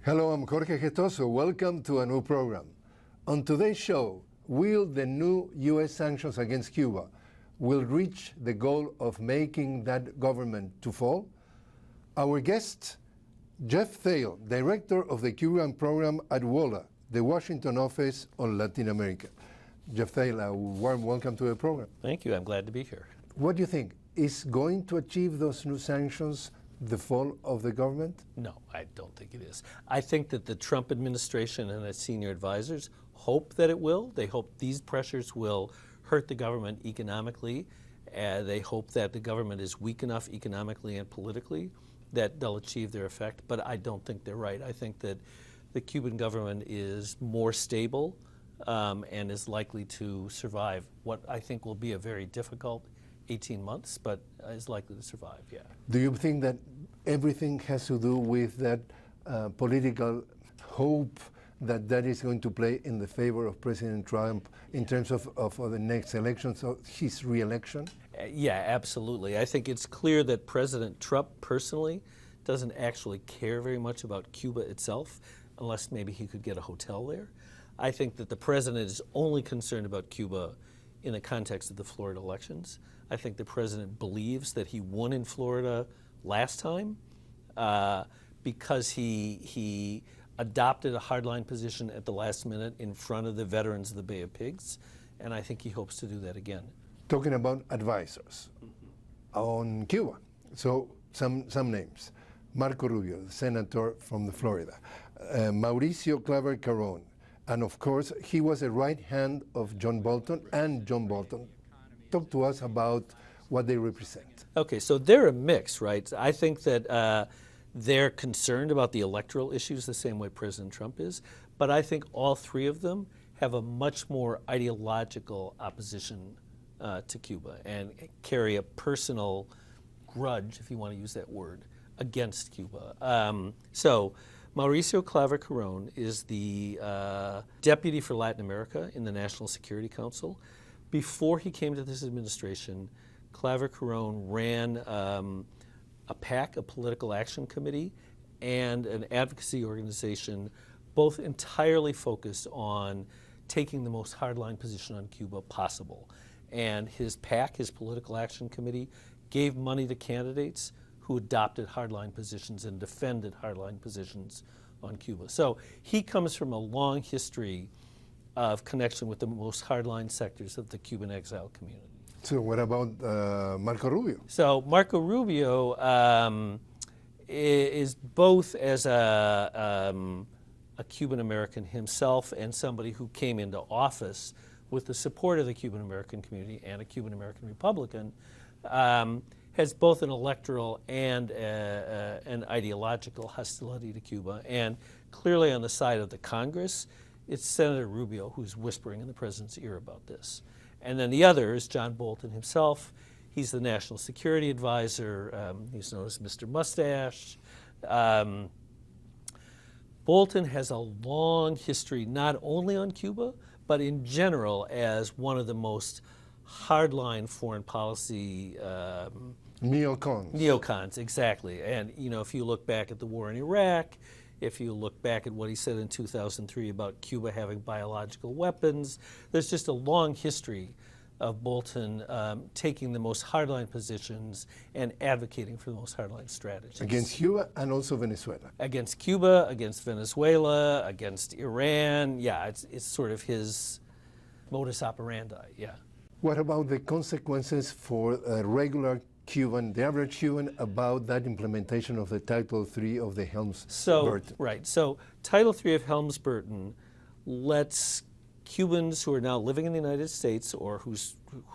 Hello, I'm Jorge Gestoso. Welcome to a new program. On today's show, will the new U.S. sanctions against Cuba will reach the goal of making that government to fall? Our guest, Geoff Thale, director of the Cuban program at WOLA, the Washington office on Latin America. Geoff Thale, a warm welcome to the program. Thank you. I'm glad to be here. What do you think? Is going to achieve those new sanctions the fall of the government? No, I don't think it is. I think that the Trump administration and its senior advisors hope that it will. They hope these pressures will hurt the government economically. They hope that the government is weak enough economically and politically that they'll achieve their effect, but I don't think they're right. I think that the Cuban government is more stable and is likely to survive what I think will be a very difficult 18 months, but is likely to survive, yeah. Do you think that everything has to do with that political hope that is going to play in the favor of President Trump in terms of the next election, so his re-election? Yeah, absolutely. I think it's clear that President Trump personally doesn't actually care very much about Cuba itself, unless maybe he could get a hotel there. I think that the president is only concerned about Cuba in the context of the Florida elections. I think the president believes that he won in Florida last time because he adopted a hardline position at the last minute in front of the veterans of the Bay of Pigs, and I think he hopes to do that again. Talking about advisors on Cuba, so some names. Marco Rubio, the senator from Florida, Mauricio Claver Carón, and of course, he was a right hand of John Bolton, and John Bolton. Talk to us about what they represent. Okay, so they're a mix, right? I think that they're concerned about the electoral issues the same way President Trump is, but I think all three of them have a much more ideological opposition to Cuba and carry a personal grudge, if you want to use that word, against Cuba. So Mauricio Claver Carón is the deputy for Latin America in the National Security Council. Before he came to this administration, Claver Carón ran a PAC, a political action committee, and an advocacy organization, both entirely focused on taking the most hardline position on Cuba possible. And his PAC, his political action committee, gave money to candidates who adopted hardline positions and defended hardline positions on Cuba. So he comes from a long history of connection with the most hardline sectors of the Cuban exile community. So what about Marco Rubio? So Marco Rubio is both as a Cuban American himself and somebody who came into office with the support of the Cuban American community and a Cuban American Republican, has both an electoral and an ideological hostility to Cuba. And clearly on the side of the Congress, it's Senator Rubio who's whispering in the president's ear about this. And then the other is John Bolton himself. He's the national security advisor. He's known as Mr. Mustache. Bolton has a long history, not only on Cuba, but in general as one of the most hardline foreign policy neocons. Neocons, exactly. And you know, if you look back at the war in Iraq, if you look back at what he said in 2003 about Cuba having biological weapons, there's just a long history of Bolton taking the most hardline positions and advocating for the most hardline strategies. Against Cuba and also Venezuela. Against Cuba, against Venezuela, against Iran. Yeah, it's sort of his modus operandi, yeah. What about the consequences for a regular Cuban, the average Cuban, about that implementation of the Title III of the Helms-Burton? Right. So Title III of Helms-Burton lets Cubans who are now living in the United States, or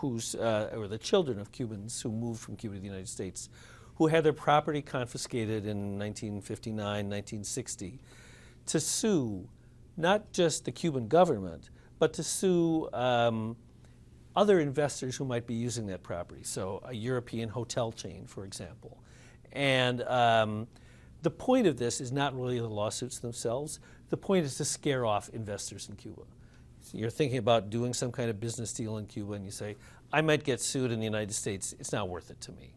or the children of Cubans who moved from Cuba to the United States, who had their property confiscated in 1959, 1960, to sue not just the Cuban government, but to sue other investors who might be using that property, so a European hotel chain, for example. And the point of this is not really the lawsuits themselves. The point is to scare off investors in Cuba. So you're thinking about doing some kind of business deal in Cuba, and you say, I might get sued in the United States. It's not worth it to me.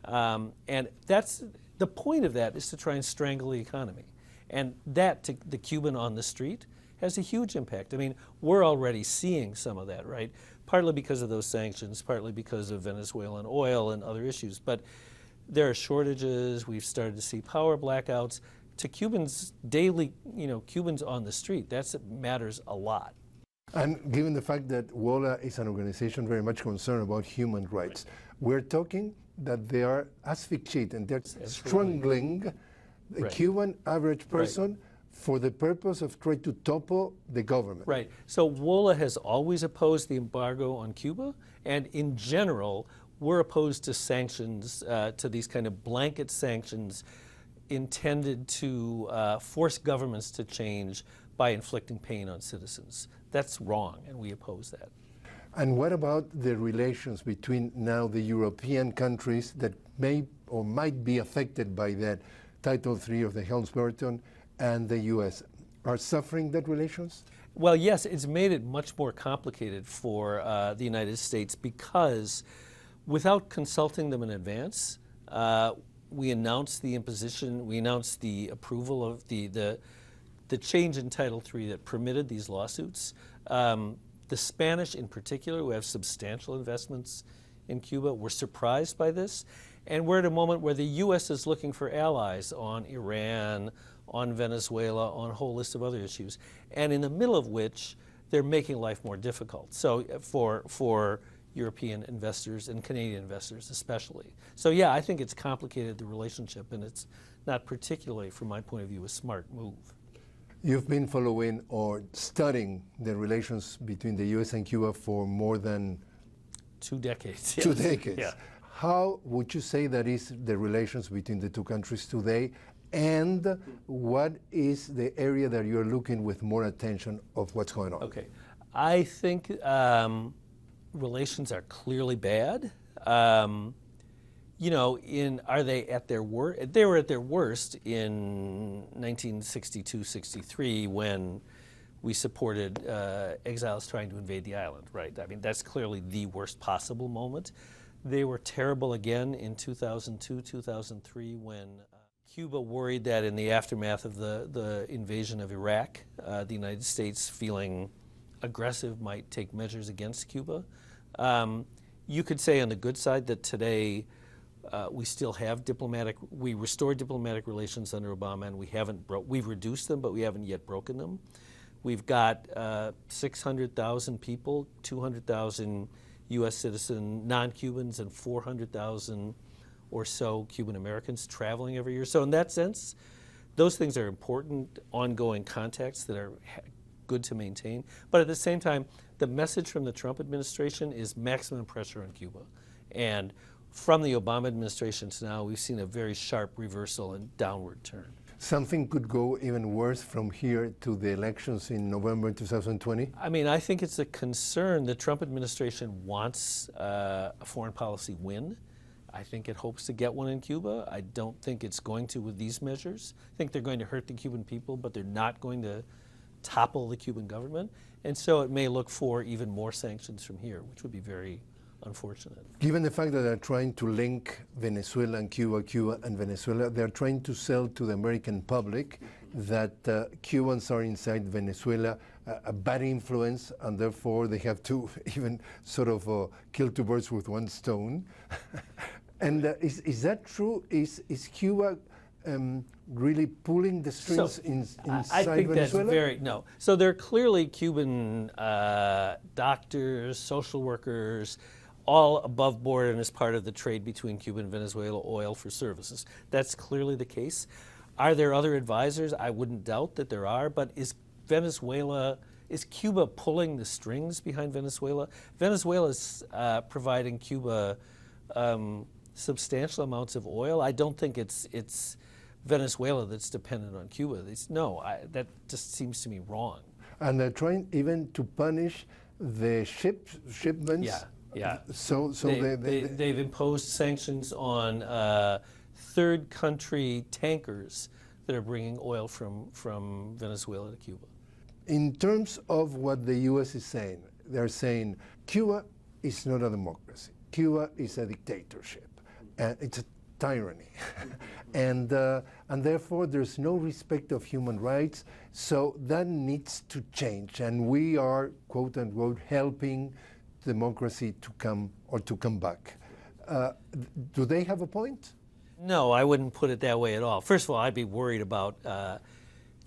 And that's the point of that is to try and strangle the economy. And that, to the Cuban on the street, has a huge impact. I mean, we're already seeing some of that, right? Partly because of those sanctions, partly because of Venezuelan oil and other issues. But there are shortages. We've started to see power blackouts. To Cubans daily, Cubans on the street, that matters a lot. And given the fact that WOLA is an organization very much concerned about human rights, we're talking that they are asphyxiating and they're strangling the Cuban average person for the purpose of trying to topple the government. Right. So WOLA has always opposed the embargo on Cuba, and in general, we're opposed to sanctions, to these kind of blanket sanctions intended to force governments to change by inflicting pain on citizens. That's wrong, and we oppose that. And what about the relations between now the European countries that may or might be affected by that Title III of the Helms-Burton and the U.S.? Are suffering that relations? Well, yes, it's made it much more complicated for the United States because without consulting them in advance, we announced the imposition, we announced the approval of the change in Title III that permitted these lawsuits. The Spanish in particular, who have substantial investments in Cuba, were surprised by this. And we're at a moment where the U.S. is looking for allies on Iran, on Venezuela, on a whole list of other issues, and in the middle of which they're making life more difficult. So for European investors and Canadian investors especially. So yeah, I think it's complicated, the relationship, and it's not particularly, from my point of view, a smart move. You've been following or studying the relations between the U.S. and Cuba for more than 2 decades. 2 decades. Yeah. How would you say that is the relations between the two countries today? And what is the area that you're looking with more attention of what's going on? Okay. I think relations are clearly bad. Are they at their worst? They were at their worst in 1962-63 when we supported exiles trying to invade the island, right? I mean, that's clearly the worst possible moment. They were terrible again in 2002, 2003 when Cuba worried that in the aftermath of the invasion of Iraq, the United States, feeling aggressive, might take measures against Cuba. You could say on the good side that today we still have we restored diplomatic relations under Obama, and we've reduced them, but we haven't yet broken them. We've got 600,000 people, 200,000 U.S. citizen non-Cubans, and 400,000 or so Cuban Americans traveling every year. So in that sense, those things are important ongoing contacts that are good to maintain. But at the same time, the message from the Trump administration is maximum pressure on Cuba. And from the Obama administration to now, we've seen a very sharp reversal and downward turn. Something could go even worse from here to the elections in November 2020? I mean, I think it's a concern. The Trump administration wants a foreign policy win. I think it hopes to get one in Cuba. I don't think it's going to with these measures. I think they're going to hurt the Cuban people, but they're not going to topple the Cuban government. And so it may look for even more sanctions from here, which would be very unfortunate. Given the fact that they're trying to link Venezuela and Cuba, Cuba and Venezuela, they're trying to sell to the American public that Cubans are inside Venezuela a bad influence, and therefore they have to even sort of kill 2 birds with 1 stone. And is that true? Is Cuba really pulling the strings inside I think Venezuela? That's no. So there are clearly Cuban doctors, social workers, all above board and as part of the trade between Cuba and Venezuela, oil for services. That's clearly the case. Are there other advisors? I wouldn't doubt that there are, but is Cuba pulling the strings behind Venezuela? Venezuela's providing Cuba substantial amounts of oil. I don't think it's Venezuela that's dependent on Cuba. That just seems to me wrong. And they're trying even to punish the shipments. Yeah. Yeah. So they've imposed sanctions on third country tankers that are bringing oil from Venezuela to Cuba. In terms of what the U.S. is saying, they're saying Cuba is not a democracy. Cuba is a dictatorship. And it's a tyranny. And therefore there's no respect of human rights, so that needs to change, and we are, quote unquote, helping democracy to come back. Do they have a point? No, I wouldn't put it that way at all. First of all, I'd be worried about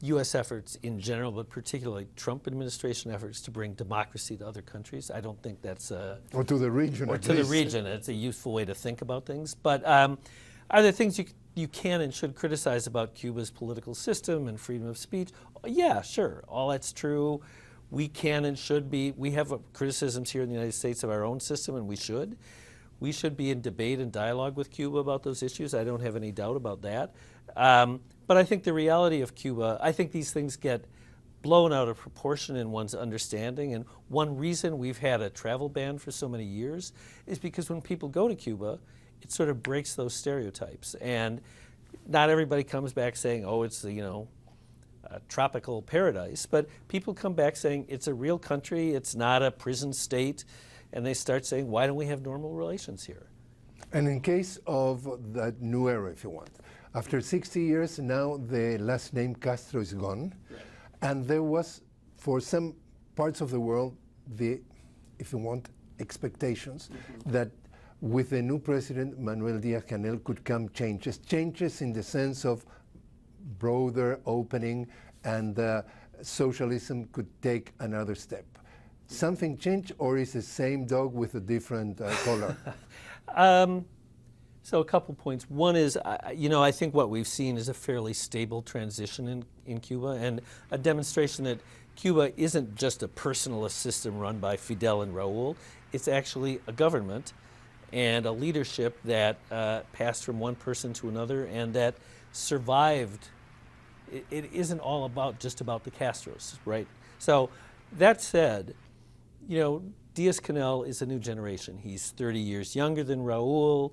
U.S. efforts in general, but particularly Trump administration efforts to bring democracy to other countries. I don't think that's or to the region. Or to the region. It's a useful way to think about things. But are there things you can and should criticize about Cuba's political system and freedom of speech? Yeah, sure. All that's true. We can and should be. We have criticisms here in the United States of our own system, and we should. We should be in debate and dialogue with Cuba about those issues. I don't have any doubt about that. But I think the reality of Cuba, I think these things get blown out of proportion in one's understanding. And one reason we've had a travel ban for so many years is because when people go to Cuba, it sort of breaks those stereotypes. And not everybody comes back saying, oh, it's the, a tropical paradise. But people come back saying it's a real country, it's not a prison state. And they start saying, why don't we have normal relations here? And in case of that new era, if you want, after 60 years, now the last name Castro is gone. Right. And there was, for some parts of the world, the, if you want, expectations that with the new president, Manuel Diaz-Canel, could come changes. Changes in the sense of broader opening, and socialism could take another step. Something changed, or is the same dog with a different color? So a couple points. One is, I think what we've seen is a fairly stable transition in Cuba, and a demonstration that Cuba isn't just a personalist system run by Fidel and Raúl. It's actually a government and a leadership that passed from one person to another and that survived. It isn't all just about the Castros, right? So that said, Diaz-Canel is a new generation. He's 30 years younger than Raúl.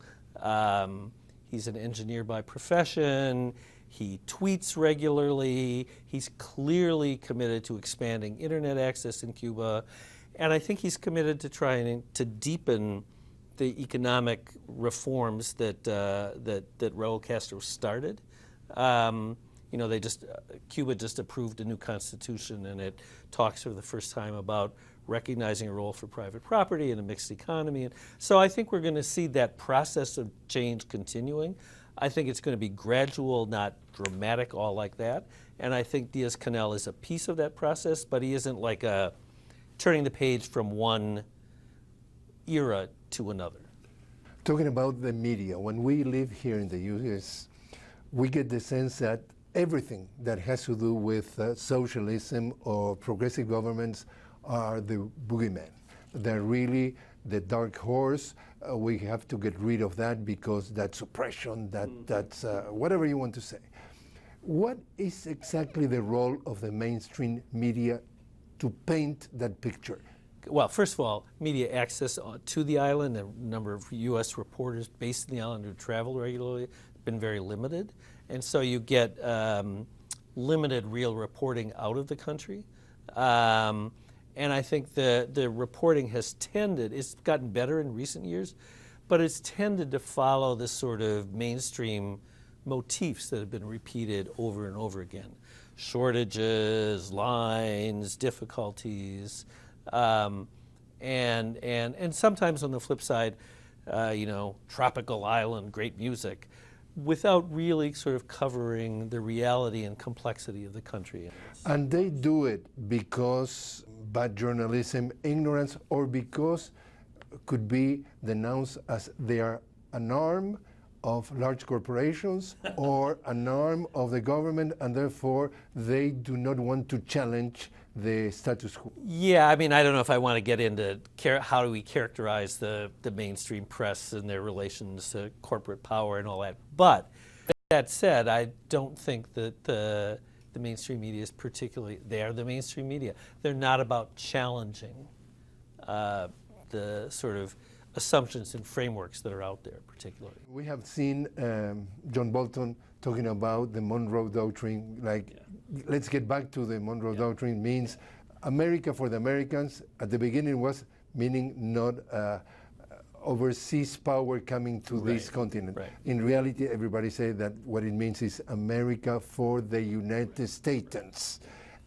He's an engineer by profession. He tweets regularly. He's clearly committed to expanding internet access in Cuba. And I think he's committed to trying to deepen the economic reforms that Raúl Castro started. Cuba just approved a new constitution, and it talks for the first time about recognizing a role for private property and a mixed economy. And so I think we're going to see that process of change continuing. I think it's going to be gradual, not dramatic, all like that. And I think Diaz-Canel is a piece of that process, but he isn't like turning the page from one era to another. Talking about the media, when we live here in the U.S., we get the sense that everything that has to do with socialism or progressive governments are the boogeyman. They're really the dark horse. We have to get rid of that because that's oppression, that's whatever you want to say. What is exactly the role of the mainstream media to paint that picture? Well, first of all, media access to the island, the number of U.S. reporters based in the island who travel regularly has been very limited. And so you get limited real reporting out of the country. And I think the reporting has it's gotten better in recent years, but it's tended to follow this sort of mainstream motifs that have been repeated over and over again. Shortages, lines, difficulties, and sometimes on the flip side, tropical island, great music, without really sort of covering the reality and complexity of the country. And they do it because bad journalism, ignorance, or because could be denounced as they are an arm of large corporations or an arm of the government, and therefore they do not want to challenge the status quo. Yeah, I mean, I don't know if I want to get into how do we characterize the mainstream press and their relations to corporate power and all that. But that said, I don't think that the mainstream media is particularly, they are the mainstream media. They're not about challenging the sort of assumptions and frameworks that are out there particularly. We have seen John Bolton talking about the Monroe Doctrine, let's get back to the Monroe Doctrine, means America for the Americans. At the beginning was meaning not overseas power coming to this continent. Right. In reality, everybody say that what it means is America for the United States.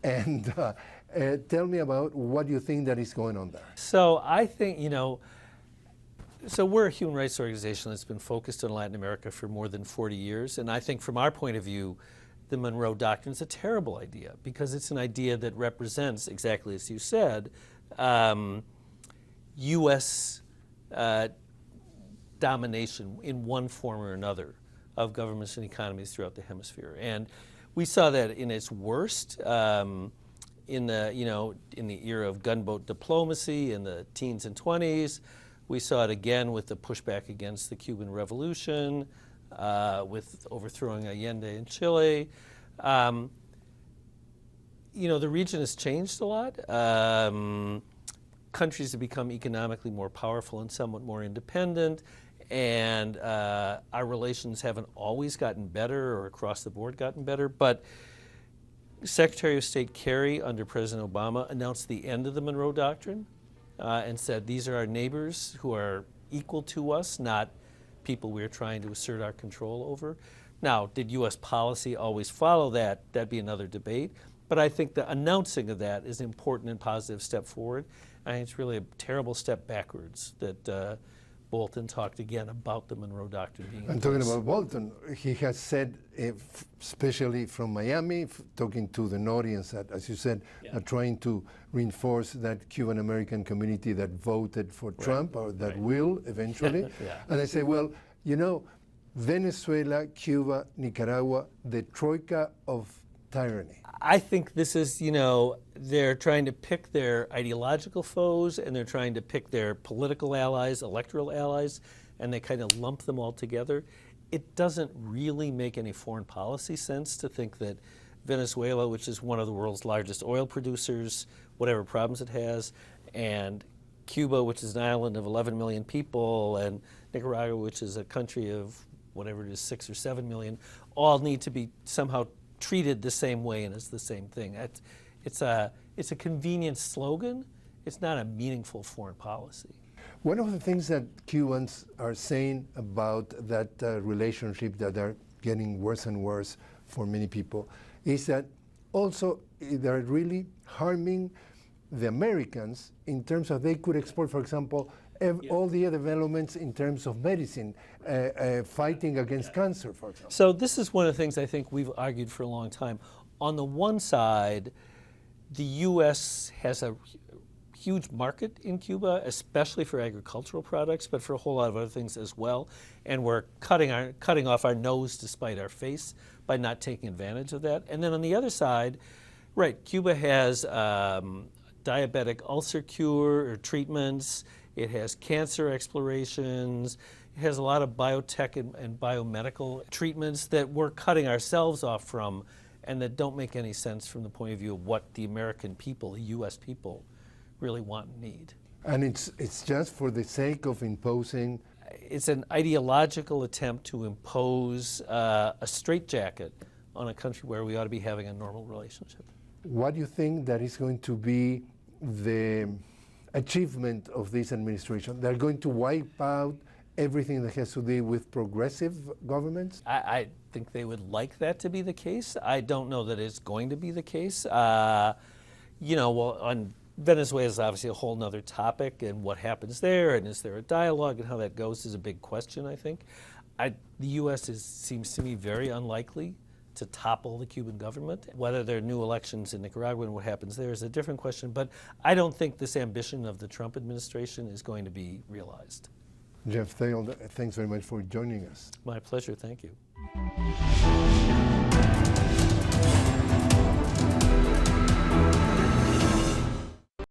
And tell me about what you think that is going on there. So I think, so we're a human rights organization that's been focused on Latin America for more than 40 years. And I think from our point of view, the Monroe Doctrine is a terrible idea because it's an idea that represents, exactly as you said, U.S. Domination in one form or another of governments and economies throughout the hemisphere. And we saw that in its worst in the era of gunboat diplomacy in the teens and 20s. We saw it again with the pushback against the Cuban Revolution, with overthrowing Allende in Chile. The region has changed a lot. Countries have become economically more powerful and somewhat more independent, and our relations haven't always gotten better or across the board gotten better. But Secretary of State Kerry under President Obama announced the end of the Monroe Doctrine and said these are our neighbors who are equal to us, not people we're trying to assert our control over. Now, did U.S. policy always follow that? That'd be another debate. But I think the announcing of that is an important and positive step forward. I think it's really a terrible step backwards that Bolton talked again about the Monroe Doctrine being I'm talking about Bolton. He has said, especially from Miami, talking to the audience, that, as you said, are trying to reinforce that Cuban-American community that voted for Trump, or that will eventually. And I say, well, Venezuela, Cuba, Nicaragua, the troika of tyranny. I think this is, they're trying to pick their ideological foes and they're trying to pick their political allies, electoral allies, and they kind of lump them all together. It doesn't really make any foreign policy sense to think that Venezuela, which is one of the world's largest oil producers, whatever problems it has, and Cuba, which is an island of 11 million people, and Nicaragua, which is a country of whatever it is, 6 or 7 million, all need to be somehow treated the same way and it's the same thing. It's a convenient slogan. It's not a meaningful foreign policy. One of the things that Cubans are saying about that relationship that are getting worse and worse for many people is that also they're really harming the Americans in terms of they could export, for example, all the developments in terms of medicine, fighting against cancer, for example. So this is one of the things I think we've argued for a long time. On the one side, the U.S. has a huge market in Cuba, especially for agricultural products, but for a whole lot of other things as well. And we're cutting off our nose to spite our face by not taking advantage of that. And then on the other side, right, Cuba has diabetic ulcer cure or treatments. It has cancer explorations. It has a lot of biotech and biomedical treatments that we're cutting ourselves off from and that don't make any sense from the point of view of what the American people, the U.S. people, really want and need. And it's just for the sake of imposing? It's an ideological attempt to impose a straitjacket on a country where we ought to be having a normal relationship. What do you think that is going to be the achievement of this administration? They're going to wipe out everything that has to do with progressive governments? I think they would like that to be the case. I don't know that it's going to be the case. On Venezuela is obviously a whole nother topic, and what happens there, and is there a dialogue, and how that goes is a big question, I think. The U.S. seems to me very unlikely to topple the Cuban government. Whether there are new elections in Nicaragua and what happens there is a different question, but I don't think this ambition of the Trump administration is going to be realized. Geoff Thale, thanks very much for joining us. My pleasure, thank you.